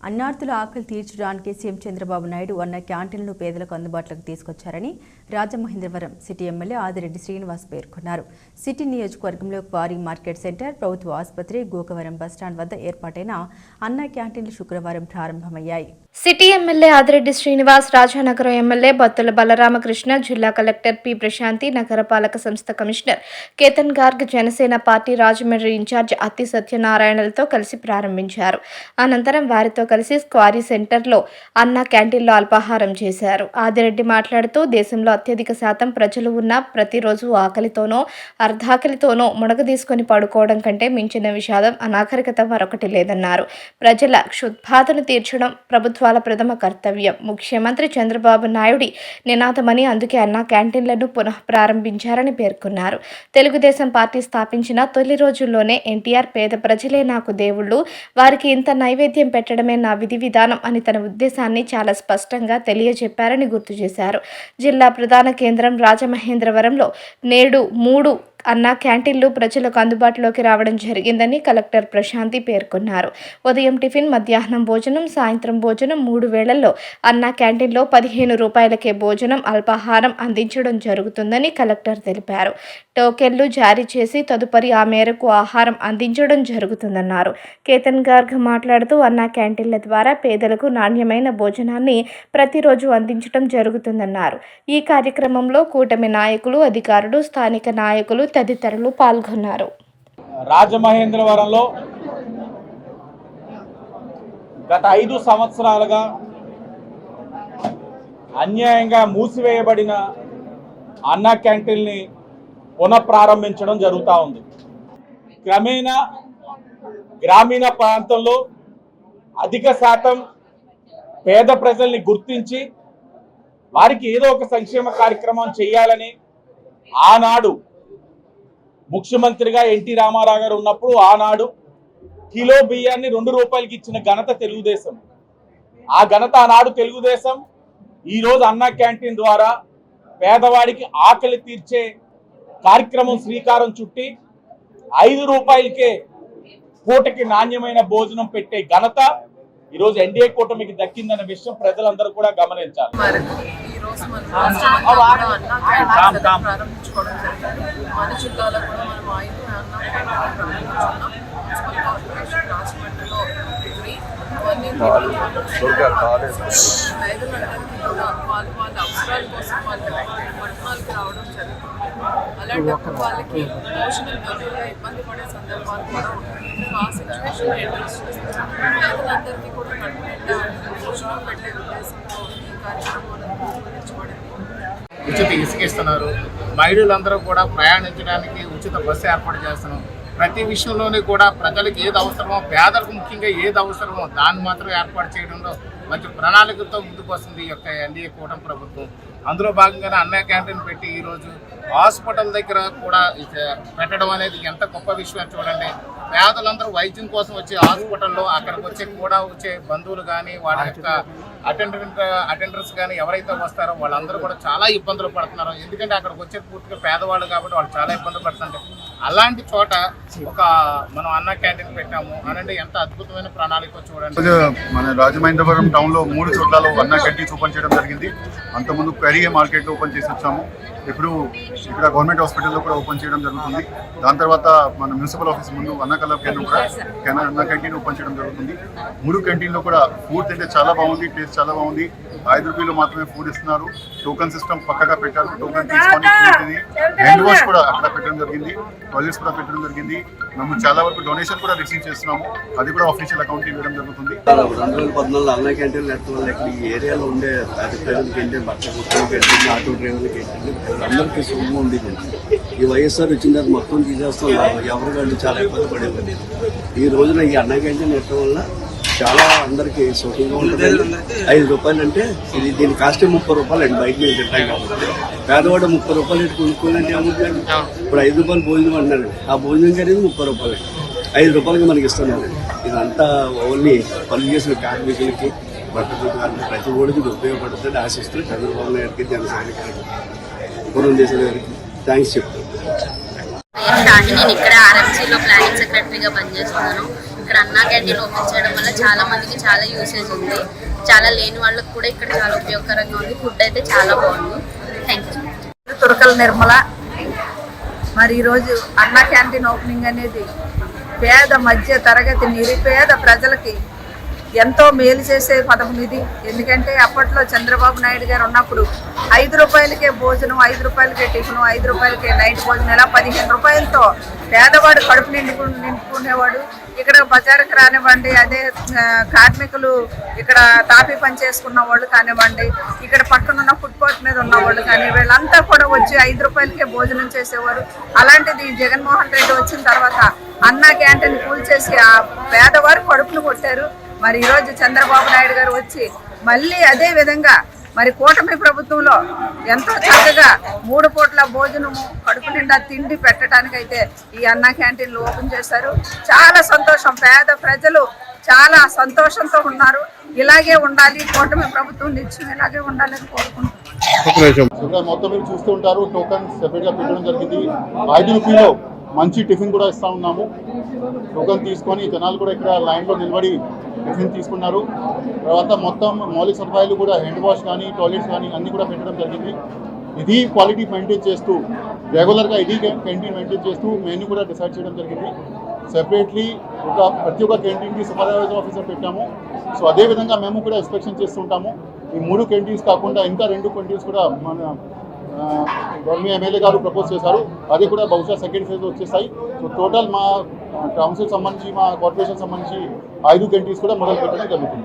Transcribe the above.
అన్నార్థుల ఆకలి తీర్చడానికి సీఎం చంద్రబాబు నాయుడు అన్న క్యాంటీన్లను పేదలకు అందుబాటులోకి తీసుకొచ్చారని రాజమహేంద్రవరం సిటీ ఎమ్మెల్యే ఆదిరెడ్డి శ్రీనివాస్ పేర్కొన్నారు. సిటీ నియోజకవర్గంలో క్వారీ మార్కెట్ సెంటర్, ప్రభుత్వ ఆసుపత్రి, గోకవరం బస్టాండ్ వద్ద ఏర్పాటైన అన్న క్యాంటీన్లు శుక్రవారం ప్రారంభమయ్యాయి. City MLA Adireddy Srinivas, Rajanagaram MLA Battula Balaramakrishna, జిల్లా కలెక్టర్ పి ప్రశాంతి, నగరపాలక సంస్థ commissioner Ketan Garg, Janasena party Rajahmundry incharge Atti సత్యనారాయణలతో కలిసి ప్రారంభించారు. అనంతరం వారితో కలిసి క్వారీ సెంటర్లో అన్న క్యాంటీన్లో అల్పాహారం చేశారు. ఆదిరెడ్డి మాట్లాడుతూ, దేశంలో అత్యధిక శాతం ప్రజలు ఉన్న ప్రతిరోజు ఆకలితోనో అర్ధాకలితోనో మునగదీసుకొని పడుకోవడం కంటే మించిన విషాదం, అనాగరికత మరొకటి లేదన్నారు. ప్రజల క్షుద్బాధను తీర్చడం ప్రభుత్వాల ప్రథమ కర్తవ్యం. ముఖ్యమంత్రి చంద్రబాబు నాయుడి నినాదమని, అందుకే అన్న క్యాంటీన్లను పునః ప్రారంభించారని పేర్కొన్నారు. తెలుగుదేశం పార్టీ స్థాపించిన తొలి రోజుల్లోనే ఎన్టీఆర్ పేద ప్రజలే నాకు దేవుళ్ళు, వారికి ఇంత నైవేద్యం పెట్టడమే నా విధి విధానం అని తన ఉద్దేశాన్ని చాలా స్పష్టంగా తెలియజెప్పారని గుర్తు చేశారు. జిల్లా ప్రధాన కేంద్రం రాజమహేంద్రవరంలో నేడు 3 అన్న క్యాంటీన్లు ప్రజలకు అందుబాటులోకి రావడం జరిగిందని కలెక్టర్ ప్రశాంతి పేర్కొన్నారు. ఉదయం టిఫిన్, మధ్యాహ్నం భోజనం, సాయంత్రం భోజనం 3 వేళల్లో అన్న క్యాంటీన్లో 15 రూపాయలకే భోజనం, అల్పాహారం అందించడం జరుగుతుందని కలెక్టర్ తెలిపారు. టోకెన్లు జారీ చేసి తదుపరి ఆ మేరకు ఆహారం అందించడం జరుగుతుందన్నారు. కేతన్ గార్గ్ మాట్లాడుతూ, అన్న క్యాంటీన్ల ద్వారా పేదలకు నాణ్యమైన భోజనాన్ని ప్రతిరోజు అందించడం జరుగుతుందన్నారు. ఈ కార్యక్రమంలో కూటమి నాయకులు, అధికారులు, స్థానిక నాయకులు తదితరులు పాల్గొన్నారు. రాజమహేంద్రవరంలో గత 5 సంవత్సరాలుగా అన్యాయంగా మూసివేయబడిన అన్న క్యాంటీన్ని పునఃప్రారంభించడం జరుగుతూ ఉంది. క్రమేణా గ్రామీణ ప్రాంతంలో అధిక శాతం పేద ప్రజల్ని గుర్తించి వారికి ఏదో ఒక సంక్షేమ కార్యక్రమం చేయాలని ఆనాడు ముఖ్యమంత్రిగా ఎన్టీ రామారావు గారు ఉన్నప్పుడు ఆనాడు కిలో బియ్యాన్ని 2 రూపాయలకి ఇచ్చిన ఘనత తెలుగుదేశం. ఆ ఘనత ఆనాడు తెలుగుదేశం. ఈరోజు అన్న క్యాంటీన్ ద్వారా పేదవాడికి ఆకలి తీర్చే కార్యక్రమం శ్రీకారం చుట్టి 5 రూపాయలకే పూటకి నాణ్యమైన భోజనం పెట్టే ఘనత ఈరోజు ఎన్డీఏ కూటమికి దక్కిందన్న విషయం ప్రజలందరూ కూడా గమనించాలి. ప్రారంభించుకోవడం జరిగింది. మన జిల్లాలో కూడా మనం 5 అన్న ప్రారంభించుకున్నాం. మున్సిపల్ కార్పొరేషన్ రాజమండ్రిలో 3, ఇవన్నీ పేదలందరికీ కూడా వాళ్ళ అవసరాల కోసం వాళ్ళు పట్టణాలకి రావడం జరుగుతుంది. అలాంటప్పుడు వాళ్ళకి భోజనం దొరికే ఇబ్బంది పడే సందర్భాలు కూడా ఉంటాయి. ఆ సిచ్యువేషన్ అడ్రస్ చేస్తారు. పేదలందరికీ కూడా కట్టుబడి భోజనం పెట్టే ఉద్దేశంతో ఈ కార్యక్రమాలను రూపొందించబడింది. ఉచిత ఇసుక ఇస్తున్నారు. మహిళలందరూ కూడా ప్రయాణించడానికి ఉచిత బస్సు ఏర్పాటు చేస్తున్నాం. ప్రతి విషయంలోనే కూడా ప్రజలకు ఏది అవసరమో, పేదలకు ముఖ్యంగా ఏది అవసరమో దాన్ని మాత్రం ఏర్పాటు చేయడంలో మంచి ప్రణాళికలతో ముందుకు వస్తుంది ఈ యొక్క ఎన్డీఏ కూటమి ప్రభుత్వం. అందులో భాగంగానే అన్న క్యాంటీన్ పెట్టి ఈరోజు హాస్పిటల్ దగ్గర కూడా పెట్టడం అనేది ఎంత గొప్ప విషయం చూడండి. పేదలందరూ వైద్యం కోసం వచ్చే హాస్పిటల్లో అక్కడికి వచ్చే బంధువులు కానీ, వాళ్ళ యొక్క అటెండర్స్ కానీ ఎవరైతే వస్తారో వాళ్ళందరూ కూడా చాలా ఇబ్బందులు పడుతున్నారు. ఎందుకంటే అక్కడికి వచ్చే పూర్తిగా పేదవాళ్ళు కాబట్టి వాళ్ళు చాలా ఇబ్బందులు పడుతుంటారు. అలాంటి చోట మనం అన్న క్యాంటీన్ పెట్టాము అనంటే ఎంత అద్భుతమైన ప్రణాళిక చూడండి. మన రాజమహేంద్రవరం టౌన్లో 3 చోట్లలో అన్న క్యాంటీన్స్ ఓపెన్ చేయడం జరిగింది. అంతకుముందు పెరిగే మార్కెట్లో ఓపెన్ చేసి వచ్చాము. ఇప్పుడు ఇక్కడ గవర్నమెంట్ హాస్పిటల్లో కూడా ఓపెన్ చేయడం జరుగుతుంది. దాని తర్వాత మన మున్సిపల్ ఆఫీస్ ముందు అన్న కలర్ క్యాంటీన్ కూడా అన్న క్యాంటీన్ ఓపెన్ చేయడం జరుగుతుంది. 3 క్యాంటీన్లో కూడా ఫుడ్ అయితే చాలా బాగుంది, టేస్ట్ చాలా బాగుంది. 5 రూపాయలు మాత్రమే ఫుడ్ ఇస్తున్నారు. టోకన్ సిస్టమ్ పక్కగా పెట్టారు. టోకన్ తీసుకొని హ్యాండ్ వాష్ కూడా అక్కడ పెట్టడం జరిగింది. టాయిలెట్స్ కూడా పెట్టడం జరిగింది. మేము చాలా వరకు డొనేషన్ కూడా రిసీవ్ చేస్తున్నాము. అది కూడా ఆఫీషియల్ అకౌంట్ ఇవ్వడం జరుగుతుంది. 2014 అన్న క్యాంటీన్ నెట్ల వల్ల ఈ ఏరియాలో ఉండే ప్రజలకి ఏంటంటే బట్ట కుక్కలకి ఏంటంటే ఆటో డ్రైవర్లకి ఏంటంటే అందరికీ సుఖం ఉండేది. ఈ వైఎస్ఆర్ వచ్చిన తర్వాత మొత్తం తీసేస్తాం. ఎవరి వాళ్ళు చాలా ఇబ్బంది పడేవారు. ఈ రోజున ఈ అన్న క్యాంటీన్ నెట్ల వల్ల చాలా అందరికీ సుఖంగా ఉంటుంది. 5 రూపాయలు అంటే దీని కాస్ట్ 30 రూపాయలు అండి. బయట మేము తింటాం కాబట్టి పేదవాడు 30 రూపాయలు ఎటు కొనుక్కోవాలంటే ఏమవుతుంది? ఇప్పుడు 5 రూపాయలు భోజనం అంటున్నారండి. ఆ భోజనం అనేది 30 రూపాయలు అండి. 5 రూపాయలకి మనకి ఇస్తున్నారండి. ఇదంతా ఓన్లీ పనులు చేసిన కార్మికులకి, బట్టలు ప్రతి ఓడికి ఉపయోగపడుతుంది. ఆశిస్తూ చంద్రబాబు నాయుడికి, జనసేనకి, పురంధేశ్వరి గారికి థ్యాంక్స్ చెప్తాను. నేను ఇక్కడ ఆర్ఎంసీలో ప్లానింగ్ సెక్రటరీగా పనిచేస్తున్నాను. ఇక్కడ అన్నా క్యాంటీన్ ఓపెన్ చేయడం వల్ల చాలా మందికి చాలా యూసేజ్ ఉంది. చాలా లేని వాళ్ళకి కూడా ఇక్కడ చాలా ఉపయోగకరంగా ఉంది. ఫుడ్ అయితే చాలా బాగుంది. Thank you. తురకల నిర్మల. మరి ఈరోజు అన్నా క్యాంటీన్ ఓపెనింగ్ అనేది పేద మధ్య తరగతి నిరుపేద ప్రజలకి ఎంతో మేలు చేసే పథకం ఇది. ఎందుకంటే అప్పట్లో చంద్రబాబు నాయుడు గారు ఉన్నప్పుడు 5 రూపాయలకే భోజనం, 5 రూపాయలకే టిఫిన్, 5 రూపాయలకే నైట్ భోజనం, ఇలా 15 రూపాయలతో పేదవాడు కడుపు నింపుకునేవాడు. ఇక్కడ బజారుకి రానివ్వండి, అదే కార్మికులు ఇక్కడ తాపీ పని చేసుకున్న వాళ్ళు కానివ్వండి, ఇక్కడ పక్కనున్న ఫుట్పాత్ మీద ఉన్న వాళ్ళు కానీ వీళ్ళంతా కూడా వచ్చి 5 రూపాయలకే భోజనం చేసేవారు. అలాంటిది జగన్మోహన్ రెడ్డి వచ్చిన తర్వాత అన్నా క్యాంటీన్ కూల్చేసి ఆ పేదవారు కడుపును కొట్టారు. మరి ఈరోజు చంద్రబాబు నాయుడు గారు వచ్చి మళ్ళీ అదే విధంగా మరి కూటమి ప్రభుత్వంలో ఎంతో చక్కగా 3 పూట్ల భోజనము, కడుపు నిండా తిండి పెట్టడానికైతే ఈ అన్నా క్యాంటీన్లు ఓపెన్ చేశారు. చాలా సంతోషం. పేద ప్రజలు చాలా సంతోషంతో ఉన్నారు. ఇలాగే ఉండాలి, కూటమి ప్రభుత్వం నిత్యం ఇలాగే ఉండాలని కోరుకుంటున్నాం. మొత్తం మీరు చూస్తూ ఉంటారు, టోకన్ సెపరేట్గా పెట్టడం జరిగింది. 5 రూపాయలు మంచి టిఫిన్ కూడా ఇస్తూ ఉన్నాము. టోకన్ తీసుకొని జనాలు కూడా ఇక్కడ లైన్లో నిలబడి టిఫిన్ తీసుకున్నారు. తర్వాత మొత్తం మౌలిక సదుపాయాలు కూడా హ్యాండ్ వాష్ కానీ టాయిలెట్స్ కానీ అన్నీ కూడా పెట్టడం జరిగింది. ఇది క్వాలిటీ మెయింటైన్ చేస్తూ రెగ్యులర్గా ఇది క్యాంటీన్ మెయింటైన్ చేస్తూ మెనూ కూడా డిసైడ్ చేయడం జరిగింది. సెపరేట్లీ ప్రతి ఒక్క క్యాంటీన్కి సూపర్వైజర్ ఆఫీసర్ పెట్టాము. సో అదేవిధంగా మేము కూడా ఇన్స్పెక్షన్ చేస్తుంటాము. ఈ 3 క్యాంటీన్స్ కాకుండా ఇంకా 2 క్యాంటీన్స్ కూడా మన గవర్నమెంట్ ఎమ్మెల్యే గారు ప్రపోజ్ చేశారు. అది కూడా బహుశా సెకండ్ ఫేజ్ వచ్చేస్తాయి. సో టోటల్ మా కౌన్సిల్ సంబంధించి, మా కార్పొరేషన్ సంబంధించి 5 క్యాంటీన్స్ కూడా మొదలు పెట్టడం జరుగుతుంది.